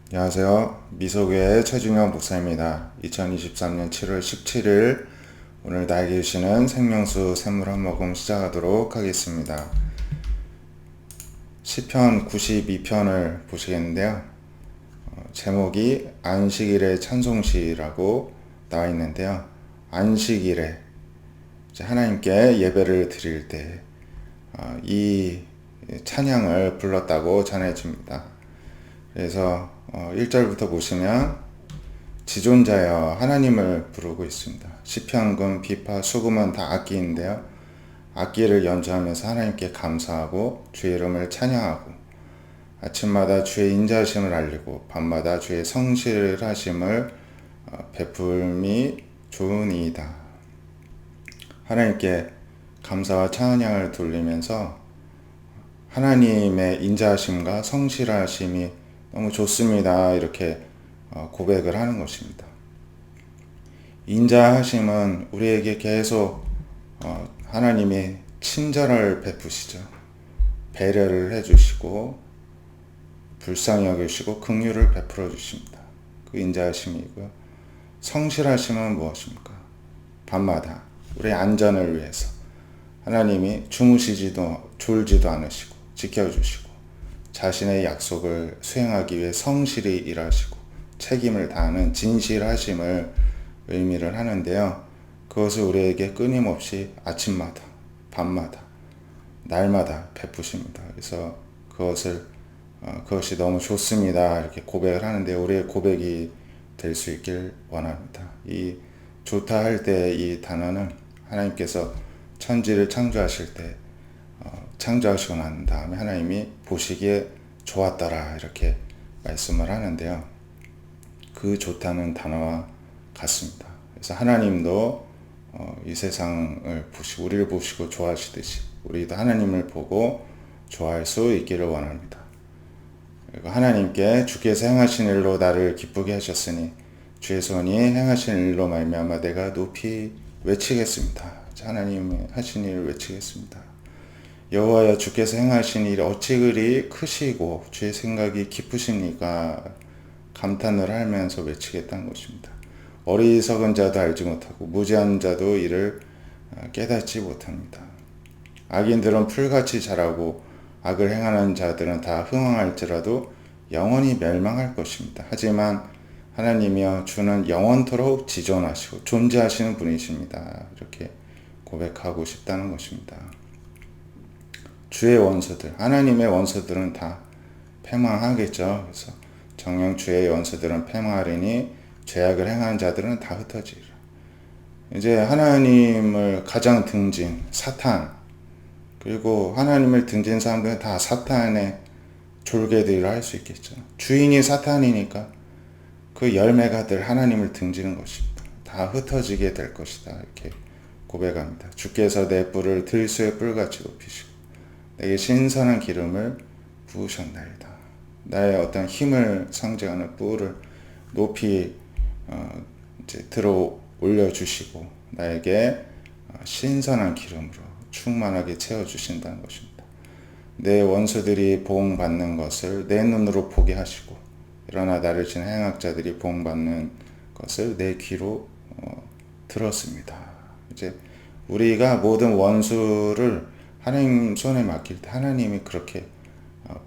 안녕하세요. 미소교회 최준영 목사입니다. 2023년 7월 17일 오늘 나에게 주시는 생명수 샘물 한 모금 시작하도록 하겠습니다. 시편 92편을 보시겠는데요. 제목이 안식일의 찬송시라고 나와 있는데요. 안식일에 하나님께 예배를 드릴 때 이 찬양을 불렀다고 전해집니다. 그래서 1절부터 보시면 지존자여 하나님을 부르고 있습니다. 시편금, 비파, 수금은 다 악기인데요. 악기를 연주하면서 하나님께 감사하고 주의 이름을 찬양하고 아침마다 주의 인자하심을 알리고 밤마다 주의 성실하심을 베풀미 좋으니이다. 하나님께 감사와 찬양을 돌리면서 하나님의 인자하심과 성실하심이 너무 좋습니다. 이렇게 고백을 하는 것입니다. 인자하심은 우리에게 계속 하나님이 친절을 베푸시죠. 배려를 해주시고 불쌍히 여기시고 긍휼을 베풀어 주십니다. 그 인자하심이고요. 성실하심은 무엇입니까? 밤마다 우리의 안전을 위해서 하나님이 주무시지도 졸지도 않으시고 지켜주시고 자신의 약속을 수행하기 위해 성실히 일하시고 책임을 다하는 진실하심을 의미를 하는데요. 그것을 우리에게 끊임없이 아침마다, 밤마다, 날마다 베푸십니다. 그래서 그것이 너무 좋습니다. 이렇게 고백을 하는데 우리의 고백이 될 수 있길 원합니다. 이 좋다 할 때 이 단어는 하나님께서 천지를 창조하실 때 창조하시고 난 다음에 하나님이 보시기에 좋았더라 이렇게 말씀을 하는데요. 그 좋다는 단어와 같습니다. 그래서 하나님도 이 세상을 보시고 우리를 보시고 좋아하시듯이 우리도 하나님을 보고 좋아할 수 있기를 원합니다. 그리고 하나님께 주께서 행하신 일로 나를 기쁘게 하셨으니 주의 손이 행하신 일로 말미암아 내가 높이 외치겠습니다. 하나님의 하신 일을 외치겠습니다. 여호와여 주께서 행하신 일 어찌 그리 크시고 주의 생각이 깊으십니까? 감탄을 하면서 외치겠다는 것입니다. 어리석은 자도 알지 못하고 무지한 자도 이를 깨닫지 못합니다. 악인들은 풀같이 자라고 악을 행하는 자들은 다 흥황할지라도 영원히 멸망할 것입니다. 하지만 하나님이여 주는 영원토록 지존하시고 존재하시는 분이십니다. 이렇게 고백하고 싶다는 것입니다. 주의 원수들, 하나님의 원수들은 다 패망하겠죠. 그래서 정녕 주의 원수들은 패망하리니 죄악을 행하는 자들은 다 흩어지리라. 이제 하나님을 가장 등진 사탄, 그리고 하나님을 등진 사람들은 다 사탄의 졸개들이라 할 수 있겠죠. 주인이 사탄이니까 그 열매가 될 하나님을 등지는 것입니다. 다 흩어지게 될 것이다. 이렇게 고백합니다. 주께서 내 뿔을 들소의 뿔같이 높이시고 내게 신선한 기름을 부으셨나이다. 나의 어떤 힘을 상징하는 뿔을 높이 들어 올려주시고 나에게 신선한 기름으로 충만하게 채워주신다는 것입니다. 내 원수들이 보응받는 것을 내 눈으로 보게 하시고 그러나 나를 지는 행악자들이 보응받는 것을 내 귀로 들었습니다. 이제 우리가 모든 원수를 하나님 손에 맡길 때 하나님이 그렇게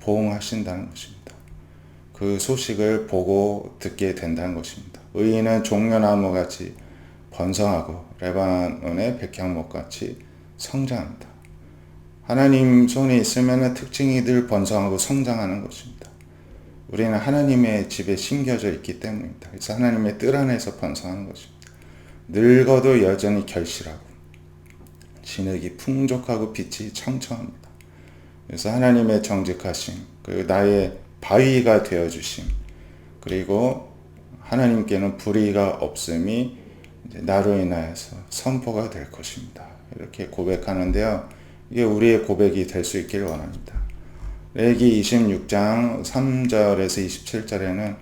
보응하신다는 것입니다. 그 소식을 보고 듣게 된다는 것입니다. 의인은 종려나무 같이 번성하고 레바논의 백향목 같이 성장합니다. 하나님 손에 있으면 특징이 늘 번성하고 성장하는 것입니다. 우리는 하나님의 집에 심겨져 있기 때문입니다. 그래서 하나님의 뜰 안에서 번성하는 것입니다. 늙어도 여전히 결실하고 진흙이 풍족하고 빛이 청청합니다. 그래서 하나님의 정직하심, 그리고 나의 바위가 되어주심, 그리고 하나님께는 불의가 없음이 나로 인하여서 선포가 될 것입니다. 이렇게 고백하는데요. 이게 우리의 고백이 될 수 있기를 원합니다. 레위기 26장 3절에서 27절에는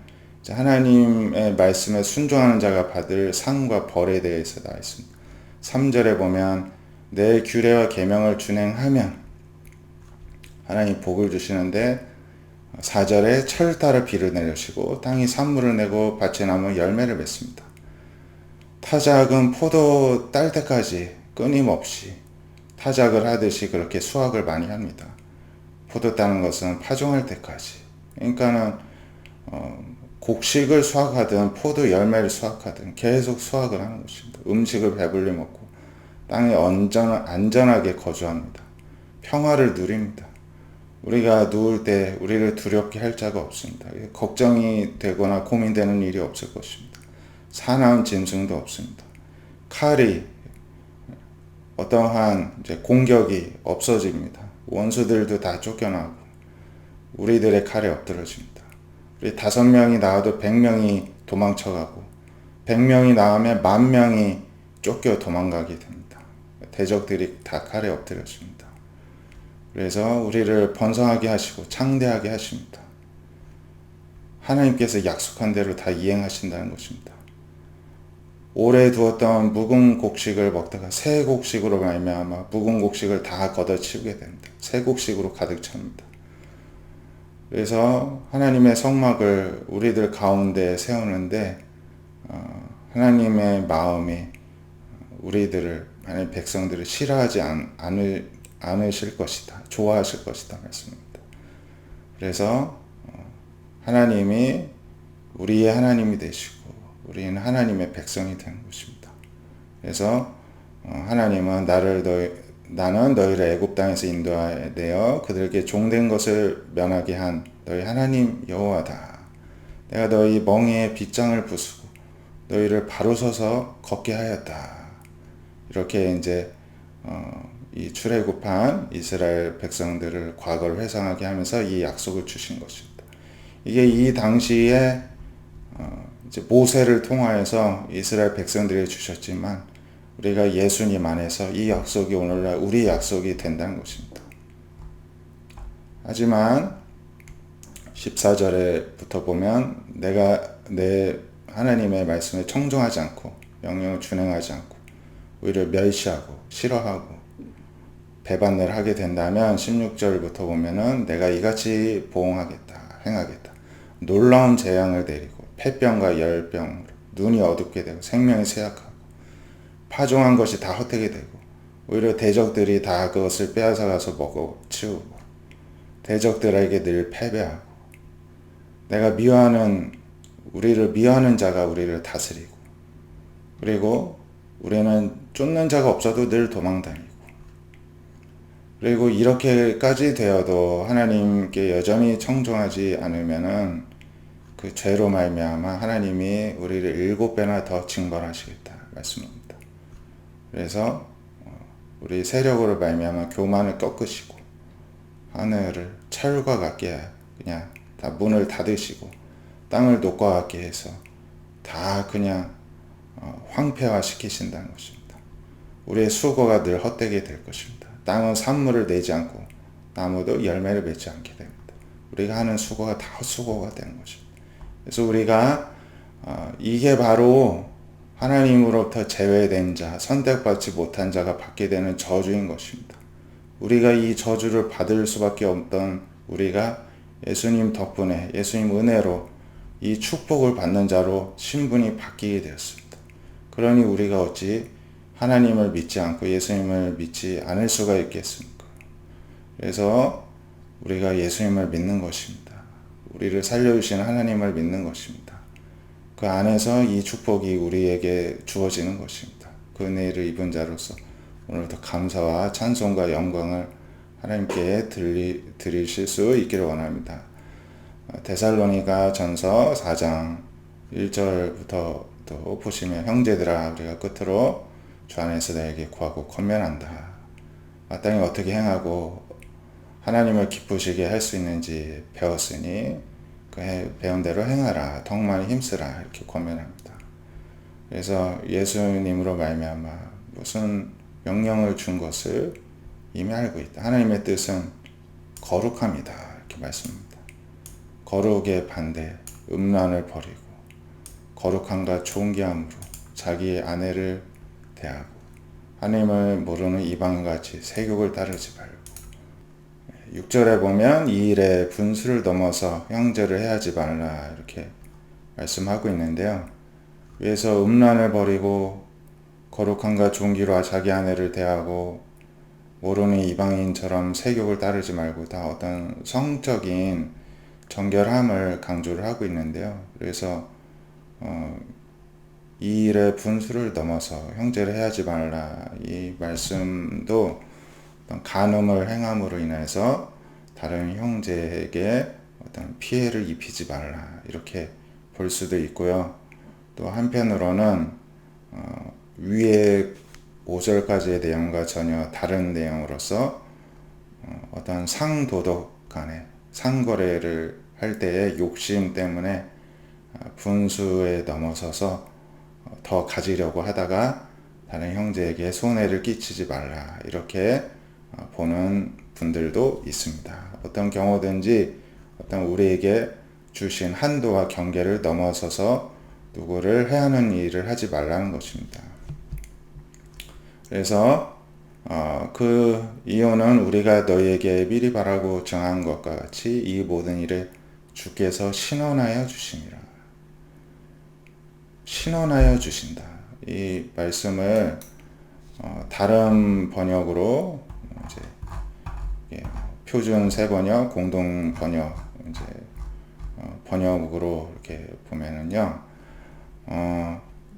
하나님의 말씀에 순종하는 자가 받을 상과 벌에 대해서 나와 있습니다. 3절에 보면 내 규례와 계명을 준행하면 하나님 복을 주시는데 4절에 철 따라 비를 내리시고 땅이 산물을 내고 밭의 나무 열매를 맺습니다. 타작은 포도 딸 때까지 끊임없이 타작을 하듯이 그렇게 수확을 많이 합니다. 포도 따는 것은 파종할 때까지. 그러니까는 곡식을 수확하든 포도 열매를 수확하든 계속 수확을 하는 것입니다. 음식을 배불리 먹고 땅에 안전하게 거주합니다. 평화를 누립니다. 우리가 누울 때 우리를 두렵게 할 자가 없습니다. 걱정이 되거나 고민되는 일이 없을 것입니다. 사나운 짐승도 없습니다. 칼이 어떠한 이제 공격이 없어집니다. 원수들도 다 쫓겨나고 우리들의 칼에 엎드러집니다. 우리 5명이 나와도 100명이 도망쳐가고 100명이 나오면 10,000명이 쫓겨 도망가게 됩니다. 대적들이 다 칼에 엎드려집니다. 그래서 우리를 번성하게 하시고 창대하게 하십니다. 하나님께서 약속한 대로 다 이행하신다는 것입니다. 오래 두었던 묵은 곡식을 먹다가 새 곡식으로 말미암아 묵은 곡식을 다 걷어치우게 됩니다. 새 곡식으로 가득 찹니다. 그래서 하나님의 성막을 우리들 가운데 세우는데 하나님의 마음이 우리들을 하나님 백성들을 싫어하지 않으실 것이다. 좋아하실 것이다 말씀입니다. 그래서 하나님이 우리의 하나님이 되시고 우리는 하나님의 백성이 되는 것입니다. 그래서 하나님은 나는 너희를 애굽 땅에서 인도하여 그들에게 종된 것을 면하게 한 너희 하나님 여호와다. 내가 너희 멍에에 빗장을 부수고 너희를 바로 서서 걷게 하였다. 이렇게 이제 이 출애굽한 이스라엘 백성들을 과거를 회상하게 하면서 이 약속을 주신 것입니다. 이게 이 당시에 이제 모세를 통하여서 이스라엘 백성들에게 주셨지만 우리가 예수님 안에서 이 약속이 오늘날 우리 약속이 된다는 것입니다. 하지만 14절에부터 보면 내가 내 하나님의 말씀에 청종하지 않고 명령을 준행하지 않고 오히려 멸시하고 싫어하고 배반을 하게 된다면 16절부터 보면은 내가 이같이 보응하겠다 행하겠다 놀라운 재앙을 내리고 폐병과 열병으로 눈이 어둡게 되고 생명이 쇠약하고 파종한 것이 다 헛되게 되고 오히려 대적들이 다 그것을 빼앗아가서 먹어 치우고 대적들에게 늘 패배하고 내가 우리를 미워하는 자가 우리를 다스리고 그리고 우리는 쫓는 자가 없어도 늘 도망다니고 그리고 이렇게까지 되어도 하나님께 여전히 청종하지 않으면은 그 죄로 말미암아 하나님이 우리를 7배나 더 징벌하시겠다 말씀입니다. 그래서 우리 세력으로 말미암아 교만을 꺾으시고 하늘을 철과 같게 그냥 다 문을 닫으시고 땅을 녹과 같게 해서 다 그냥 황폐화 시키신다는 것입니다. 우리의 수고가 늘 헛되게 될 것입니다. 땅은 산물을 내지 않고 나무도 열매를 맺지 않게 됩니다. 우리가 하는 수고가 다 헛수고가 되는 것입니다. 그래서 우리가 이게 바로 하나님으로부터 제외된 자, 선택받지 못한 자가 받게 되는 저주인 것입니다. 우리가 이 저주를 받을 수밖에 없던 우리가 예수님 덕분에 예수님 은혜로 이 축복을 받는 자로 신분이 바뀌게 되었습니다. 그러니 우리가 어찌 하나님을 믿지 않고 예수님을 믿지 않을 수가 있겠습니까? 그래서 우리가 예수님을 믿는 것입니다. 우리를 살려주신 하나님을 믿는 것입니다. 그 안에서 이 축복이 우리에게 주어지는 것입니다. 그 은혜를 입은 자로서 오늘도 감사와 찬송과 영광을 하나님께 드리실 수 있기를 원합니다. 데살로니가 전서 4장 1절부터 또 보시면 형제들아 우리가 끝으로 주 안에서 너에게 구하고 권면한다. 마땅히 어떻게 행하고 하나님을 기쁘시게 할 수 있는지 배웠으니 그 배운 대로 행하라. 더욱 많이 힘쓰라. 이렇게 권면합니다. 그래서 예수님으로 말미암아 무슨 명령을 준 것을 이미 알고 있다. 하나님의 뜻은 거룩함이다. 이렇게 말씀합니다. 거룩의 반대, 음란을 버리고 거룩함과 존귀함으로 자기의 아내를 대하고 하나님을 모르는 이방인같이 세욕을 따르지 말고 6절에 보면 이 일의 분수를 넘어서 형제를 해하지 말라 이렇게 말씀하고 있는데요. 위에서 음란을 버리고 거룩함과 존귀로 자기 아내를 대하고 모르는 이방인처럼 세욕을 따르지 말고 다 어떤 성적인 정결함을 강조를 하고 있는데요. 그래서 이 일의 분수를 넘어서 형제를 해하지 말라 이 말씀도 어떤 간음을 행함으로 인해서 다른 형제에게 어떤 피해를 입히지 말라 이렇게 볼 수도 있고요. 또 한편으로는 위에 5절까지의 내용과 전혀 다른 내용으로서 어떤 상도덕 간의 상거래를 할 때의 욕심 때문에 분수에 넘어서서 더 가지려고 하다가 다른 형제에게 손해를 끼치지 말라 이렇게 보는 분들도 있습니다. 어떤 경우든지 어떤 우리에게 주신 한도와 경계를 넘어서서 누구를 해하는 일을 하지 말라는 것입니다. 그래서 그 이유는 우리가 너희에게 미리 바라고 정한 것과 같이 이 모든 일을 주께서 신원하여 주심이라. 신원하여 주신다. 이 말씀을 다른 번역으로 이제 표준 세번역, 공동 번역 이제 번역으로 이렇게 보면은요,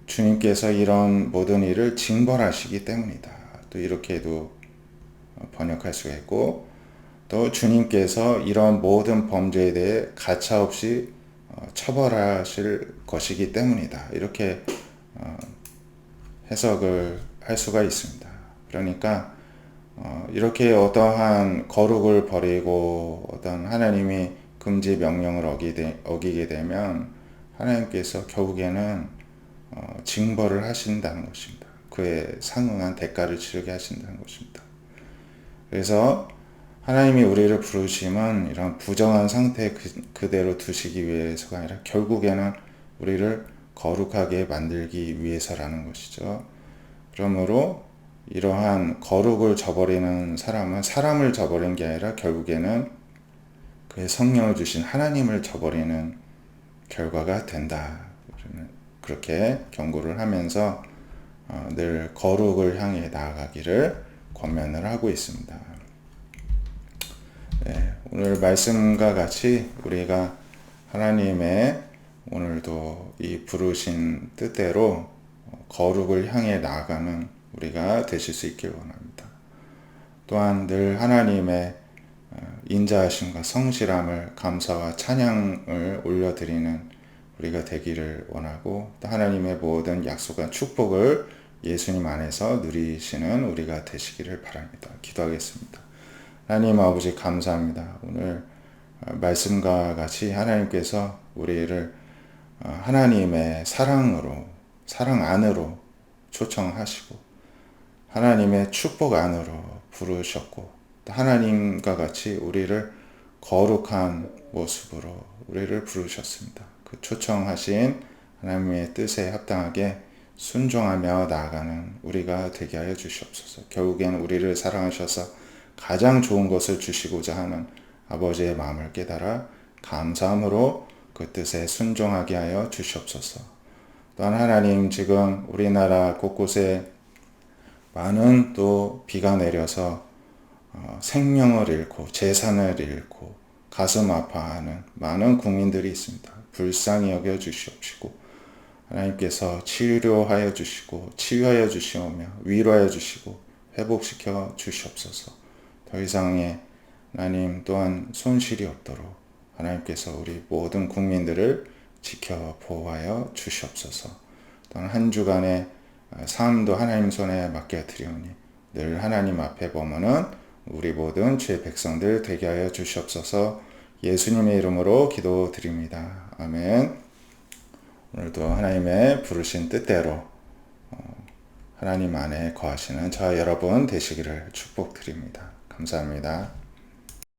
주님께서 이런 모든 일을 징벌하시기 때문이다. 또 이렇게도 번역할 수가 있고, 또 주님께서 이런 모든 범죄에 대해 가차없이 처벌하실 것이기 때문이다. 이렇게 해석을 할 수가 있습니다. 그러니까 이렇게 어떠한 거룩을 버리고 어떤 하나님이 금지 명령을 어기게 되면 하나님께서 결국에는 징벌을 하신다는 것입니다. 그에 상응한 대가를 치르게 하신다는 것입니다. 그래서 하나님이 우리를 부르심은 이런 부정한 상태 그대로 두시기 위해서가 아니라 결국에는 우리를 거룩하게 만들기 위해서라는 것이죠. 그러므로 이러한 거룩을 저버리는 사람은 사람을 저버리는 게 아니라 결국에는 그의 성령을 주신 하나님을 저버리는 결과가 된다. 그렇게 경고를 하면서 늘 거룩을 향해 나아가기를 권면을 하고 있습니다. 네, 오늘 말씀과 같이 우리가 하나님의 오늘도 이 부르신 뜻대로 거룩을 향해 나아가는 우리가 되실 수 있길 원합니다. 또한 늘 하나님의 인자하심과 성실함을 감사와 찬양을 올려드리는 우리가 되기를 원하고, 또 하나님의 모든 약속과 축복을 예수님 안에서 누리시는 우리가 되시기를 바랍니다. 기도하겠습니다. 하나님 아버지 감사합니다. 오늘 말씀과 같이 하나님께서 우리를 하나님의 사랑으로, 사랑 안으로 초청하시고 하나님의 축복 안으로 부르셨고, 또 하나님과 같이 우리를 거룩한 모습으로 우리를 부르셨습니다. 그 초청하신 하나님의 뜻에 합당하게 순종하며 나아가는 우리가 되게 하여 주시옵소서. 결국에는 우리를 사랑하셔서 가장 좋은 것을 주시고자 하는 아버지의 마음을 깨달아 감사함으로 그 뜻에 순종하게 하여 주시옵소서. 또한 하나님, 지금 우리나라 곳곳에 많은 또 비가 내려서 생명을 잃고 재산을 잃고 가슴 아파하는 많은 국민들이 있습니다. 불쌍히 여겨 주시옵시고 하나님께서 치료하여 주시고 치유하여 주시오며 위로하여 주시고 회복시켜 주시옵소서. 더 이상의 하나님 또한 손실이 없도록 하나님께서 우리 모든 국민들을 지켜 보호하여 주시옵소서. 또한 한 주간의 삶도 하나님 손에 맡겨 드리오니 늘 하나님 앞에 범하는 우리 모든 주의 백성들 되게 하여 주시옵소서. 예수님의 이름으로 기도드립니다. 아멘. 오늘도 하나님의 부르신 뜻대로 하나님 안에 거하시는 저와 여러분 되시기를 축복드립니다. 감사합니다.